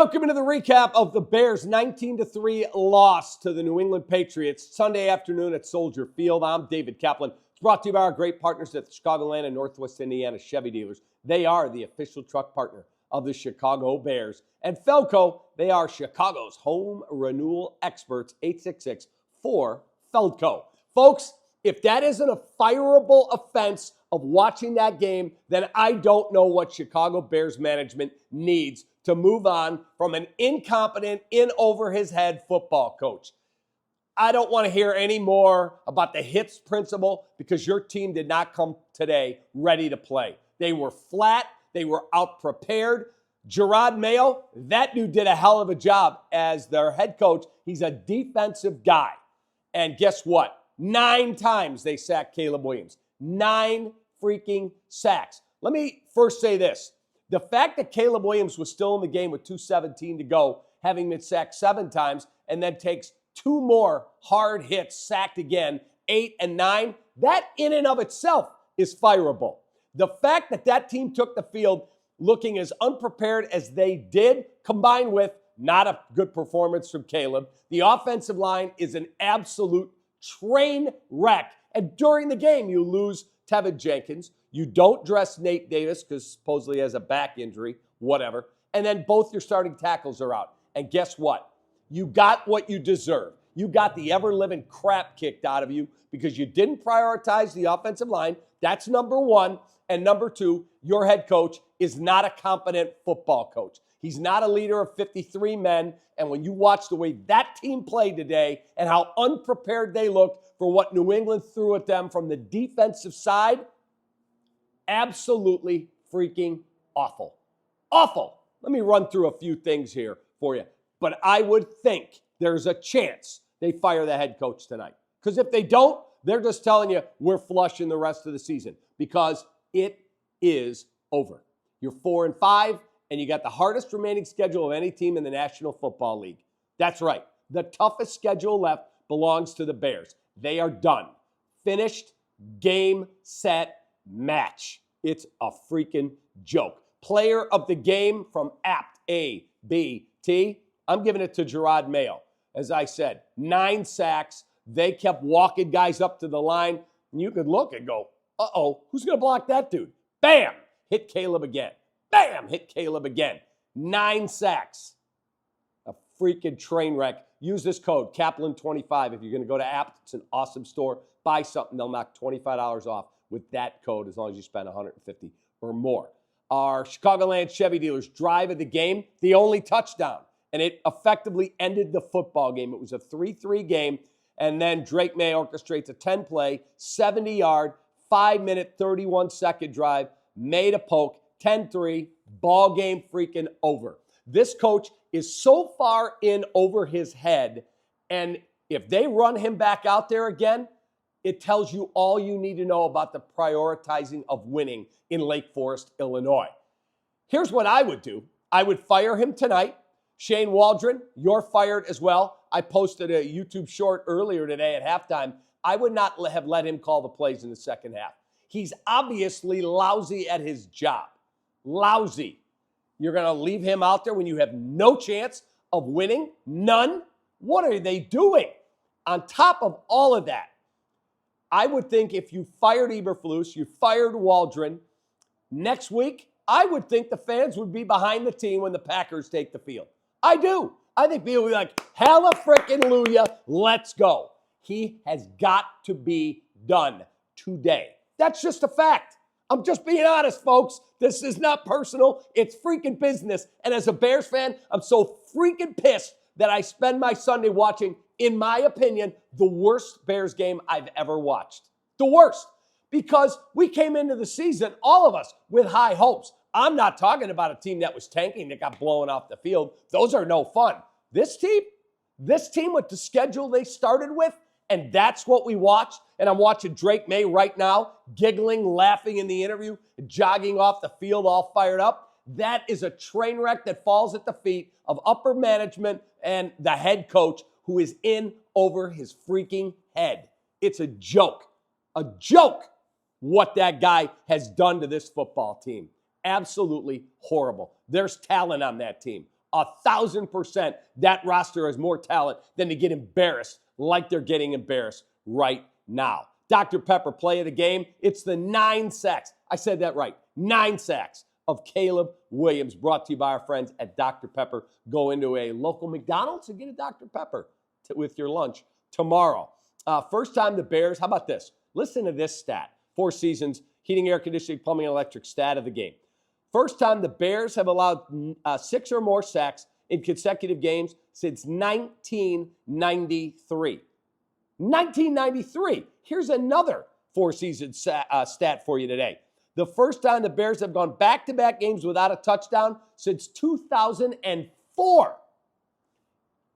Welcome into the recap of the Bears' 19-3 loss to the New England Patriots Sunday afternoon at Soldier Field. I'm David Kaplan. It's brought to you by our great partners at the Chicagoland and Northwest Indiana Chevy dealers. They are the official truck partner of the Chicago Bears. And Feldco, they are Chicago's home renewal experts, 866-4FELDCO. Folks, if that isn't a fireable offense of watching that game, then I don't know what Chicago Bears management needs to move on from an incompetent, in-over-his-head football coach. I don't want to hear any more about the hits principle because your team did not come today ready to play. They were flat. They were out-prepared. Jerod Mayo, that dude did a hell of a job as their head coach. He's a defensive guy. And guess what? 9 times they sacked Caleb Williams. 9 freaking sacks. Let me first say this. The fact that Caleb Williams was still in the game with 2:17 to go, having been sacked 7 times, and then takes 2 more hard hits, sacked again, 8 and 9, that in and of itself is fireable. The fact that that team took the field looking as unprepared as they did, combined with not a good performance from Caleb, the offensive line is an absolute train wreck. And during the game, you lose Tevin Jenkins. You don't dress Nate Davis because supposedly he has a back injury, whatever. And then both your starting tackles are out. And guess what? You got what you deserve. You got the ever-living crap kicked out of you because you didn't prioritize the offensive line. That's number one. And number two, your head coach is not a competent football coach. He's not a leader of 53 men. And when you watch the way that team played today and how unprepared they looked for what New England threw at them from the defensive side, absolutely freaking awful. Awful. Let me run through a few things here for you. But I would think there's a chance they fire the head coach tonight. Because if they don't, they're just telling you we're flushing the rest of the season because it is over. You're 4-5, and you got the hardest remaining schedule of any team in the National Football League. That's right. The toughest schedule left belongs to the Bears. They are done. Finished, game, set, match. It's a freaking joke. Player of the game from Apt ABT. I'm giving it to Jerod Mayo. As I said, 9 sacks. They kept walking guys up to the line. And you could look and go, uh-oh, who's going to block that dude? Bam! Hit Caleb again. Bam! Hit Caleb again. 9 sacks. A freaking train wreck. Use this code, Kaplan25. If you're going to go to Apt, it's an awesome store. Buy something. They'll knock $25 off with that code as long as you spend $150 or more. Our Chicagoland Chevy dealers drive of the game, the only touchdown. And it effectively ended the football game. It was a 3-3 game. And then Drake May orchestrates a 10-play, 70-yard, 5-minute, 31-second drive. Made a poke, 10-3, ball game freaking over. This coach is so far in over his head. And if they run him back out there again, it tells you all you need to know about the prioritizing of winning in Lake Forest, Illinois. Here's what I would do. I would fire him tonight. Shane Waldron, you're fired as well. I posted a YouTube short earlier today at halftime. I would not have let him call the plays in the second half. He's obviously lousy at his job. Lousy. You're going to leave him out there when you have no chance of winning? None? What are they doing? On top of all of that, I would think if you fired Eberflus, you fired Waldron, next week, I would think the fans would be behind the team when the Packers take the field. I do. I think people will be like, hella frickin' Luya, let's go. He has got to be done today. That's just a fact. I'm just being honest, folks. This is not personal. It's freaking business. And as a Bears fan, I'm so freaking pissed that I spend my Sunday watching, in my opinion, the worst Bears game I've ever watched. The worst. Because we came into the season, all of us, with high hopes. I'm not talking about a team that was tanking that got blown off the field. Those are no fun. This team with the schedule they started with, and that's what we watched. And I'm watching Drake May right now, giggling, laughing in the interview, jogging off the field all fired up. That is a train wreck that falls at the feet of upper management and the head coach who is in over his freaking head. It's a joke what that guy has done to this football team. Absolutely horrible. There's talent on that team. 1,000% that roster has more talent than to get embarrassed like they're getting embarrassed right now. Dr. Pepper play of the game, it's the 9 sacks. I said that right. 9 sacks of Caleb Williams, brought to you by our friends at Dr. Pepper. Go into a local McDonald's and get a Dr. Pepper with your lunch tomorrow. First time the Bears, how about this? Listen to this stat. 4 seasons, heating, air conditioning, plumbing, and electric stat of the game. First time the Bears have allowed 6 or more sacks in consecutive games since 1993. 1993. Here's another 4-season stat for you today. The first time the Bears have gone back-to-back games without a touchdown since 2004.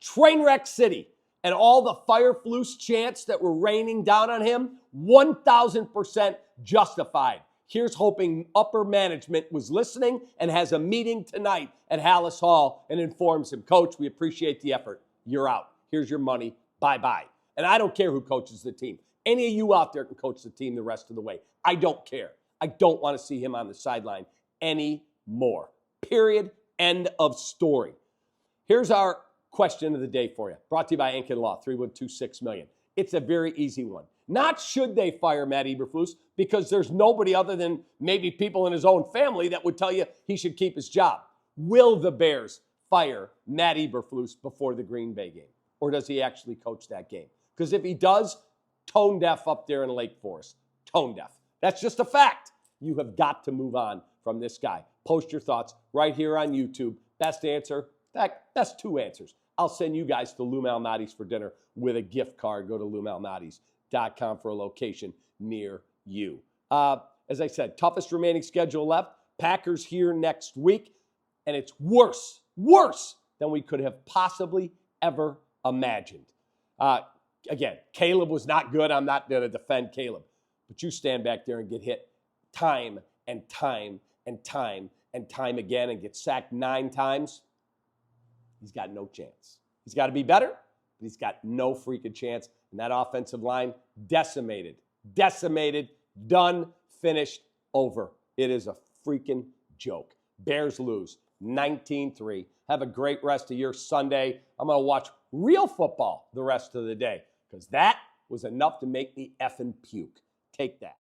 Trainwreck City and all the Eberflus chants that were raining down on him, 1,000% justified. Here's hoping upper management was listening and has a meeting tonight at Hallis Hall and informs him, Coach, we appreciate the effort. You're out. Here's your money. Bye-bye. And I don't care who coaches the team. Any of you out there can coach the team the rest of the way. I don't care. I don't want to see him on the sideline anymore. Period. End of story. Here's our question of the day for you. Brought to you by Incan Law, 312-6million. It's a very easy one. Not should they fire Matt Eberflus, because there's nobody other than maybe people in his own family that would tell you he should keep his job. Will the Bears fire Matt Eberflus before the Green Bay game? Or does he actually coach that game? Because if he does, tone deaf up there in Lake Forest. Tone deaf. That's just a fact. You have got to move on from this guy. Post your thoughts right here on YouTube. Best answer? In fact, best 2 answers. I'll send you guys to Lou Malnati's for dinner with a gift card. Go to LouMalnati's.com for a location near you. As I said, toughest remaining schedule left. Packers here next week. And it's worse than we could have possibly ever imagined. Again, Caleb was not good. I'm not going to defend Caleb. But you stand back there and get hit time and time and time and time again and get sacked 9 times. He's got no chance. He's got to be better, but he's got no freaking chance. And that offensive line, decimated, done, finished, over. It is a freaking joke. Bears lose 19-3. Have a great rest of your Sunday. I'm going to watch real football the rest of the day because that was enough to make me effing puke. Take that.